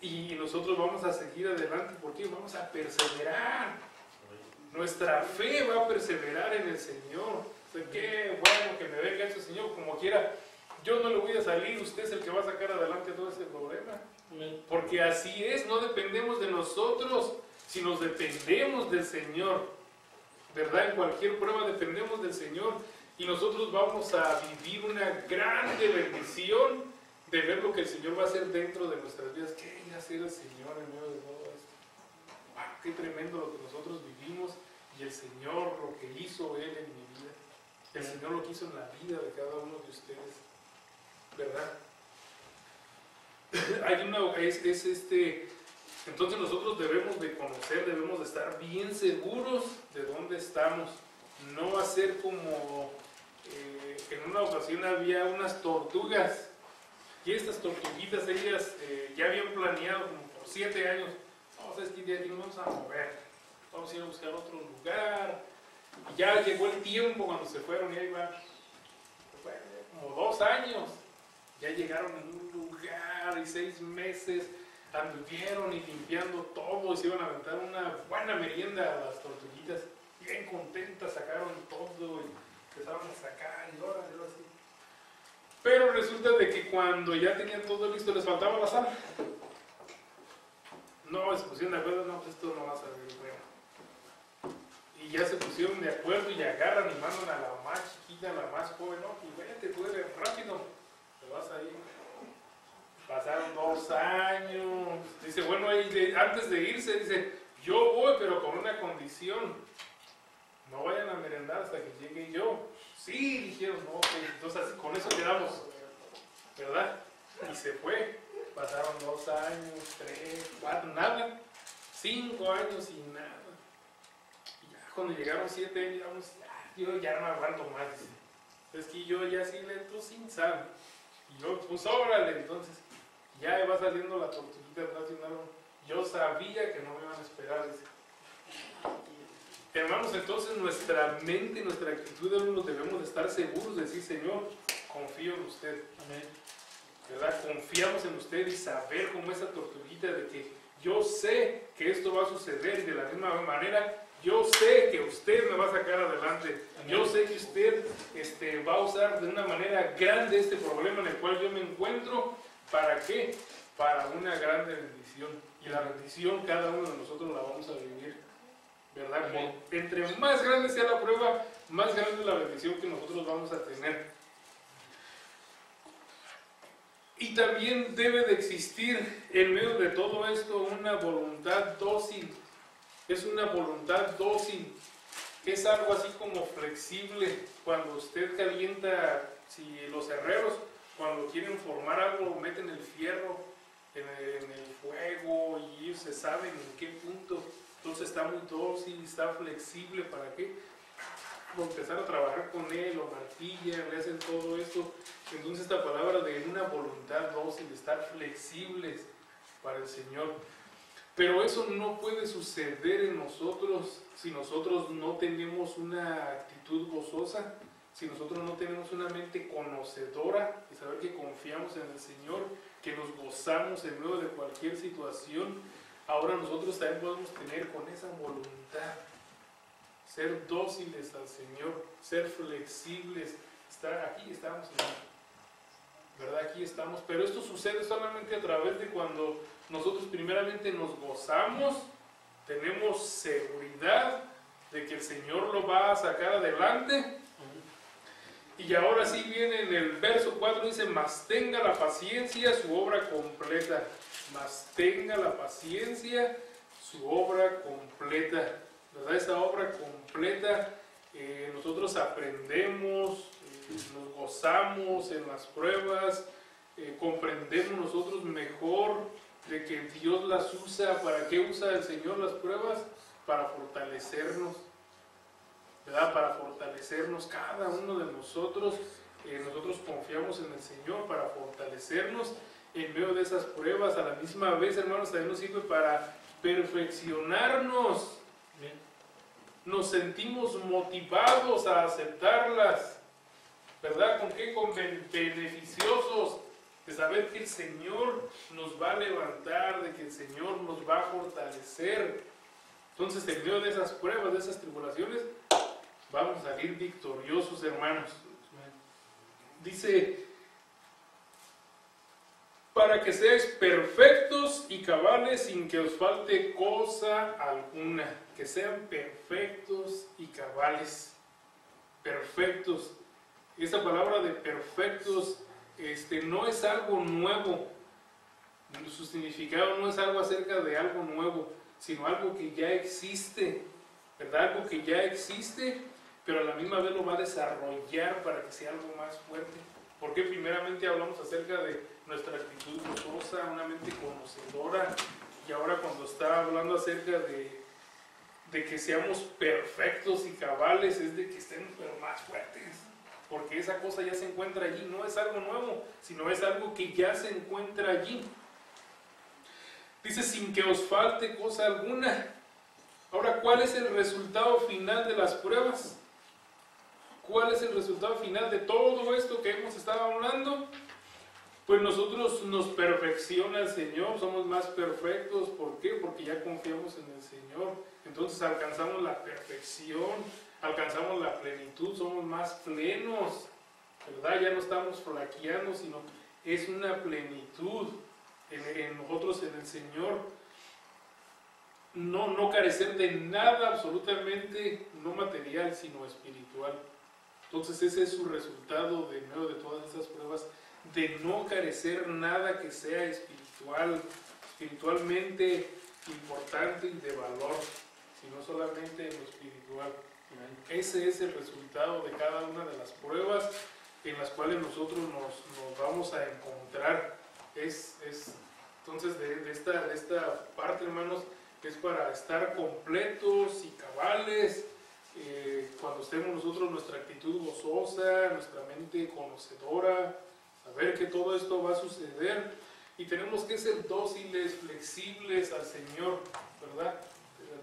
y nosotros vamos a seguir adelante. ¿Por qué? Vamos a perseverar. Nuestra fe va a perseverar en el Señor. O sea, qué bueno que me venga ese Señor como quiera. Yo no le voy a salir, usted es el que va a sacar adelante todo ese problema. Porque así es, no dependemos de nosotros, sino dependemos del Señor. ¿Verdad? En cualquier prueba dependemos del Señor y nosotros vamos a vivir una grande bendición de ver lo que el Señor va a hacer dentro de nuestras vidas. ¿Qué irá a hacer el Señor en medio de todo esto? ¡Wow! ¡Qué tremendo lo que nosotros vivimos! Y el Señor, lo que hizo Él en mi vida, el Señor lo que hizo en la vida de cada uno de ustedes, ¿verdad? Entonces nosotros debemos de conocer, debemos de estar bien seguros de dónde estamos. No hacer como en una ocasión había unas tortugas y estas tortuguitas ellas ya habían planeado como por 7 años. No, ¿sabes qué? De aquí nos vamos a mover, vamos a ir a buscar otro lugar. Y ya llegó el tiempo cuando se fueron y ahí va, como 2 años. Ya llegaron en un lugar y 6 meses anduvieron y limpiando todo y se iban a aventar una buena merienda a las tortuguitas. Bien contentas, sacaron todo y empezaron a sacar y ahora así. Pero resulta de que cuando ya tenían todo listo les faltaba la sal. No, se pusieron de acuerdo, no, pues esto no va a salir bueno. Y ya se pusieron de acuerdo y agarran y mandan a la más chiquita, a la más joven, no, y vete, tú eres rápido, te vas a ir. Pasaron 2 años. Dice, bueno, antes de irse, dice, yo voy, pero con una condición. No vayan a merendar hasta que llegue yo. Sí, dijeron, no, okay. Entonces con eso quedamos, ¿verdad? Y se fue. Pasaron 2 años, 3, 4, nada. 5 años y nada. Y ya cuando llegaron 7 años, digamos, yo ya no aguanto más. Dice. Es que yo ya sí le entro sin sal. Y yo, pues órale, entonces. Ya va saliendo la tortuguita atrás de un árbol. Yo sabía que no me iban a esperar. Dice. Hermanos, entonces nuestra mente, nuestra actitud, debemos de estar seguros de decir, Señor, confío en usted. Amén. ¿Verdad? Confiamos en usted y saber como esa tortuguita de que yo sé que esto va a suceder y de la misma manera yo sé que usted me va a sacar adelante. Amén. Yo sé que usted va a usar de una manera grande este problema en el cual yo me encuentro. ¿Para qué? Para una grande bendición. Y la bendición cada uno de nosotros la vamos a vivir, ¿verdad? Entre más grande sea la prueba, más grande es la bendición que nosotros vamos a tener. Y también debe de existir en medio de todo esto una voluntad dócil. Es una voluntad dócil. Es algo así como flexible. Cuando usted calienta, si los herreros cuando quieren formar algo, meten el fierro en el fuego y ellos se saben en qué punto. Entonces está muy dócil, está flexible. ¿Para qué? Para empezar a trabajar con él, lo martillan, le hacen todo esto. Entonces esta palabra de una voluntad dócil, estar flexibles para el Señor. Pero eso no puede suceder en nosotros si nosotros no tenemos una actitud gozosa. Si nosotros no tenemos una mente conocedora y saber que confiamos en el Señor, que nos gozamos en medio de cualquier situación, ahora nosotros también podemos tener con esa voluntad, ser dóciles al Señor, ser flexibles, estar aquí, estamos, ¿verdad? aquí estamos. Pero esto sucede solamente a través de cuando nosotros primeramente nos gozamos, tenemos seguridad de que el Señor lo va a sacar adelante. Y ahora sí viene en el verso 4, dice, mas tenga la paciencia su obra completa. Mas tenga la paciencia su obra completa. ¿Verdad? Esa obra completa, nosotros aprendemos, nos gozamos en las pruebas, comprendemos nosotros mejor de que Dios las usa. ¿Para qué usa el Señor las pruebas? Para fortalecernos, ¿verdad? Para fortalecernos cada uno de nosotros. Nosotros confiamos en el Señor para fortalecernos en medio de esas pruebas. A la misma vez, hermanos, también nos sirve para perfeccionarnos. Nos sentimos motivados a aceptarlas, ¿verdad? ¿Con qué? Con beneficiosos, de saber que el Señor nos va a levantar, de que el Señor nos va a fortalecer. Entonces, en medio de esas pruebas, de esas tribulaciones, vamos a salir victoriosos, hermanos. Dice, para que seáis perfectos y cabales sin que os falte cosa alguna. Que sean perfectos y cabales. Perfectos. Esa palabra de perfectos no es algo nuevo. Su significado no es algo acerca de algo nuevo, sino algo que ya existe, ¿verdad? Algo que ya existe, pero a la misma vez lo va a desarrollar para que sea algo más fuerte. Porque primeramente hablamos acerca de nuestra actitud gozosa, una mente conocedora, y ahora cuando está hablando acerca de que seamos perfectos y cabales, es de que estemos pero más fuertes, porque esa cosa ya se encuentra allí. No es algo nuevo, sino es algo que ya se encuentra allí. Dice, sin que os falte cosa alguna. Ahora, ¿cuál es el resultado final de las pruebas? ¿Cuál es el resultado final de todo esto que hemos estado hablando? Pues nosotros nos perfecciona el Señor, somos más perfectos. ¿Por qué? Porque ya confiamos en el Señor. Entonces alcanzamos la perfección, alcanzamos la plenitud, somos más plenos, ¿verdad? Ya no estamos flaqueando, sino es una plenitud en nosotros, en el Señor. No carecer de nada, absolutamente, no material, sino espiritual. Entonces ese es su resultado de medio de todas esas pruebas, de no carecer nada que sea espiritual, espiritualmente importante y de valor, sino solamente en lo espiritual. Ese es el resultado de cada una de las pruebas en las cuales nosotros nos vamos a encontrar. Entonces de esta parte, hermanos, es para estar completos y cabales. Cuando estemos nosotros, nuestra actitud gozosa, nuestra mente conocedora, saber que todo esto va a suceder, y tenemos que ser dóciles, flexibles al Señor, ¿verdad?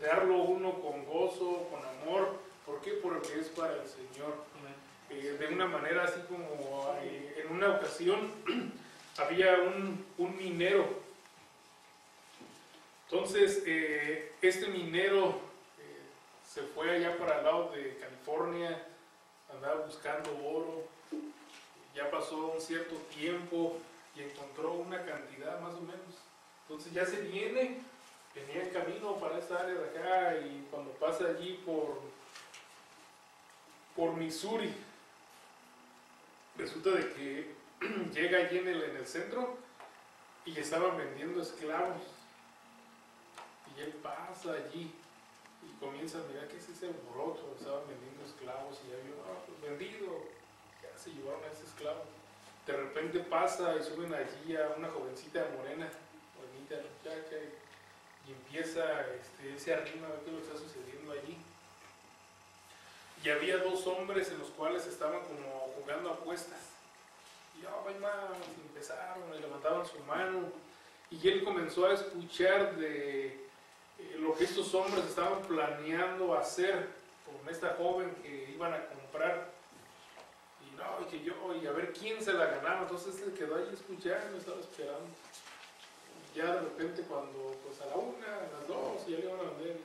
Darlo uno con gozo, con amor. ¿Por qué? Porque es para el Señor. De una manera así como en una ocasión había un minero. Entonces este minero se fue allá para el lado de California, andaba buscando oro. Ya pasó un cierto tiempo y encontró una cantidad más o menos. Entonces ya venía en camino para esta área de acá, y cuando pasa allí por Missouri, resulta de que llega allí en el centro y estaban vendiendo esclavos. Y él pasa allí y comienza a mirar qué es ese alboroto. Estaban vendiendo esclavos y ya vio, pues vendido, ya se llevaron a ese esclavo. De repente pasa y suben allí a una jovencita morena, bonita muchacha, y empieza, él se arrima a ver qué es lo que está sucediendo allí. Y había dos hombres en los cuales estaban como jugando apuestas. Y empezaron, y levantaban su mano, y él comenzó a escuchar de lo que estos hombres estaban planeando hacer con esta joven que iban a comprar. Y a ver quién se la ganaba. Entonces se quedó ahí escuchando, estaba esperando. Y ya de repente cuando pues a la una, a las dos, ya le iban a vender,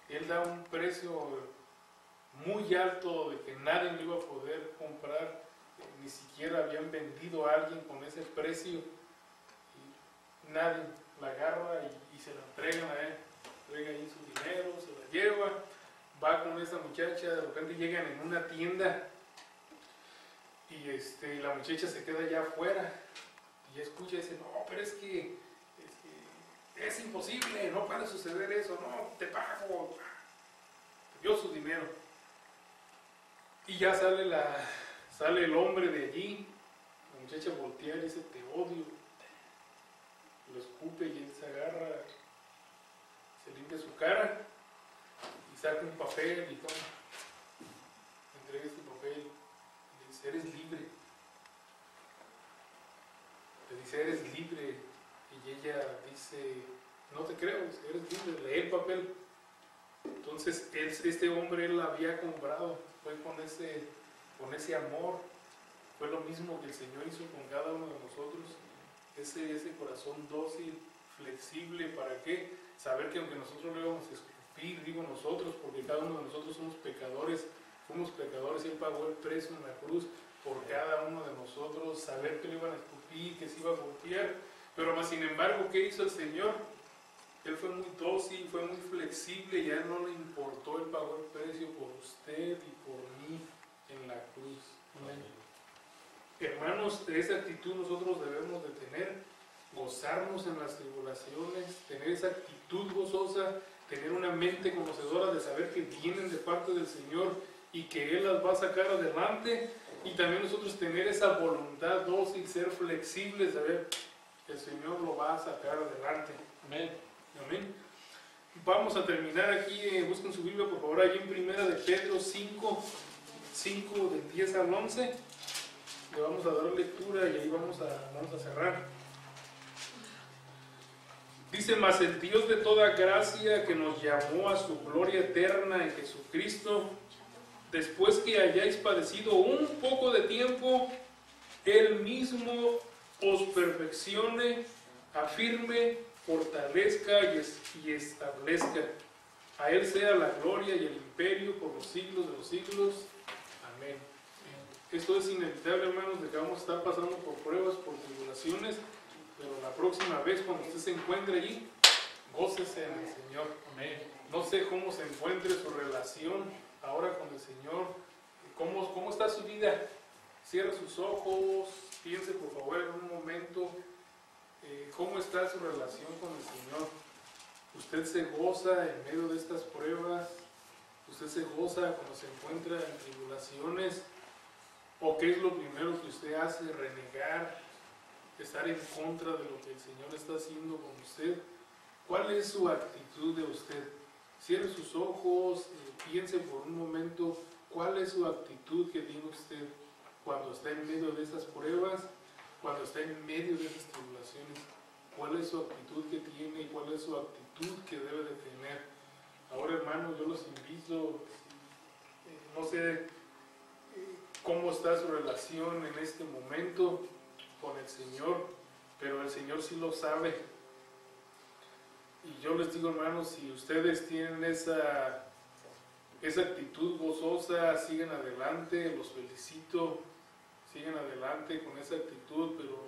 y él da un precio muy alto de que nadie lo iba a poder comprar. ni siquiera habían vendido a alguien con ese precio, y nadie la agarra y se la entregan a él, entrega ahí su dinero, se la lleva, va con esa muchacha, de repente llegan en una tienda y la muchacha se queda allá afuera y escucha y dice, no, pero es que es imposible, no puede suceder eso, no, te pago, dio su dinero. Y ya sale el hombre de allí, la muchacha voltea y dice, te odio, lo escupe y él se agarra, se limpia su cara y saca un papel y toma, entrega este papel y le dice, eres libre. Le dice, eres libre. Y ella dice, no te creo, eres libre, lee el papel. Entonces este hombre él la había comprado, fue con ese amor, fue lo mismo que el Señor hizo con cada uno de nosotros, ese corazón dócil, flexible, ¿para qué? Saber que aunque nosotros lo íbamos a escupir, digo nosotros, porque cada uno de nosotros somos pecadores, fuimos pecadores y Él pagó el precio en la cruz por cada uno de nosotros, saber que lo iban a escupir, que se iba a golpear, pero más sin embargo, ¿qué hizo el Señor? Él fue muy dócil, fue muy flexible, ya no le importó, Él pagó el precio por usted y por mí en la cruz. Amén. Hermanos, de esa actitud nosotros debemos de tener, gozarnos en las tribulaciones, tener esa actitud gozosa, tener una mente conocedora de saber que vienen de parte del Señor y que Él las va a sacar adelante, y también nosotros tener esa voluntad dócil, ser flexibles, saber que el Señor lo va a sacar adelante. Amén. Amén. Vamos a terminar aquí, busquen su Biblia por favor, allí en Primera de Pedro 5, del 10 al 11. Le vamos a dar lectura y ahí vamos a cerrar. Dice, mas el Dios de toda gracia, que nos llamó a su gloria eterna en Jesucristo, después que hayáis padecido un poco de tiempo, Él mismo os perfeccione, afirme, fortalezca y establezca. A Él sea la gloria y el imperio por los siglos de los siglos. Amén. Esto es inevitable, hermanos, de que vamos a estar pasando por pruebas, por tribulaciones, pero la próxima vez cuando usted se encuentre allí, gócese en el Señor. Amén. No sé cómo se encuentre su relación ahora con el Señor, cómo está su vida. Cierre sus ojos, piense por favor en un momento cómo está su relación con el Señor. Usted se goza en medio de estas pruebas, usted se goza cuando se encuentra en tribulaciones, o qué es lo primero que usted hace, renegar, estar en contra de lo que el Señor está haciendo con usted. ¿Cuál es su actitud de usted? Cierre sus ojos, piense por un momento cuál es su actitud que tiene usted cuando está en medio de esas pruebas, cuando está en medio de esas tribulaciones. ¿Cuál es su actitud que tiene y cuál es su actitud que debe de tener? Ahora, hermanos, yo los invito, no sé cómo está su relación en este momento con el Señor, pero el Señor sí lo sabe. Y yo les digo, hermanos, si ustedes tienen esa actitud gozosa, sigan adelante, los felicito, sigan adelante con esa actitud, pero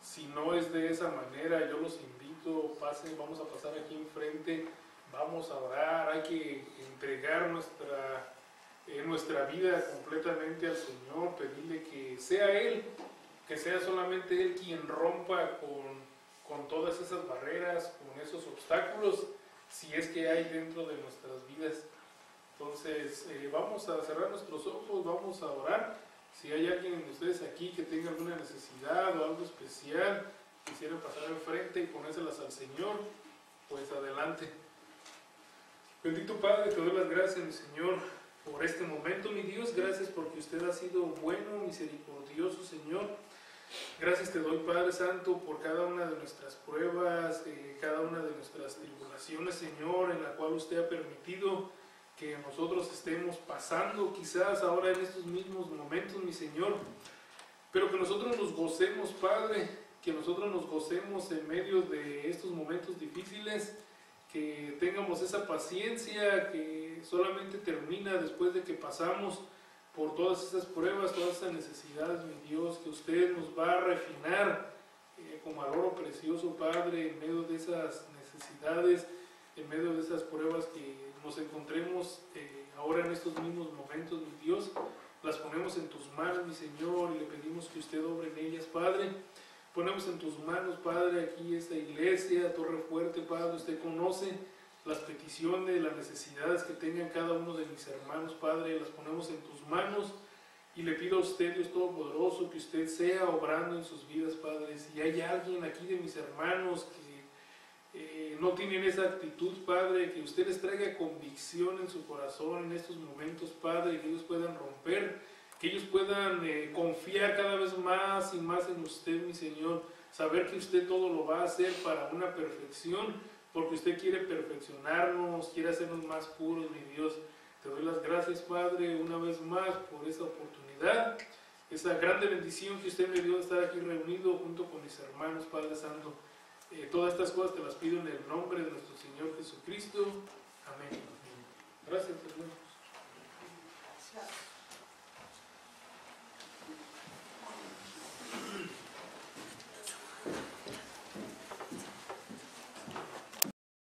si no es de esa manera, yo los invito, pasen, vamos a pasar aquí enfrente, vamos a orar, hay que entregar nuestra vida completamente al Señor, pedirle que sea Él, que sea solamente Él quien rompa con todas esas barreras, con esos obstáculos, si es que hay dentro de nuestras vidas. Entonces, vamos a cerrar nuestros ojos, vamos a orar. Si hay alguien de ustedes aquí que tenga alguna necesidad o algo especial, quisieran pasar enfrente y ponérselas al Señor, pues adelante. Bendito Padre, te doy las gracias, mi Señor, por este momento, mi Dios. Gracias porque usted ha sido bueno, misericordioso, Señor. Gracias te doy, Padre Santo, por cada una de nuestras pruebas, cada una de nuestras tribulaciones, Señor, en la cual usted ha permitido que nosotros estemos pasando quizás ahora en estos mismos momentos, mi Señor, pero que nosotros nos gocemos, Padre, que nosotros nos gocemos en medio de estos momentos difíciles, que tengamos esa paciencia que solamente termina después de que pasamos por todas esas pruebas, todas esas necesidades, mi Dios, que usted nos va a refinar como al oro precioso, Padre, en medio de esas necesidades, en medio de esas pruebas que nos encontremos ahora en estos mismos momentos, mi Dios. Las ponemos en tus manos, mi Señor, y le pedimos que usted obre en ellas, Padre. Ponemos en tus manos, Padre, aquí esta iglesia, Torre Fuerte, Padre. Usted conoce las peticiones, las necesidades que tengan cada uno de mis hermanos, Padre. Las ponemos en tus manos y le pido a usted, Dios Todopoderoso, que usted sea obrando en sus vidas, Padre. Si hay alguien aquí de mis hermanos que no tienen esa actitud, Padre, que usted les traiga convicción en su corazón en estos momentos, Padre, que ellos puedan romper, que ellos puedan confiar cada vez más y más en usted, mi Señor, saber que usted todo lo va a hacer para una perfección, porque usted quiere perfeccionarnos, quiere hacernos más puros, mi Dios. Te doy las gracias, Padre, una vez más por esta oportunidad, esa grande bendición que usted me dio de estar aquí reunido junto con mis hermanos, Padre Santo. Todas estas cosas te las pido en el nombre de nuestro Señor Jesucristo. Amén.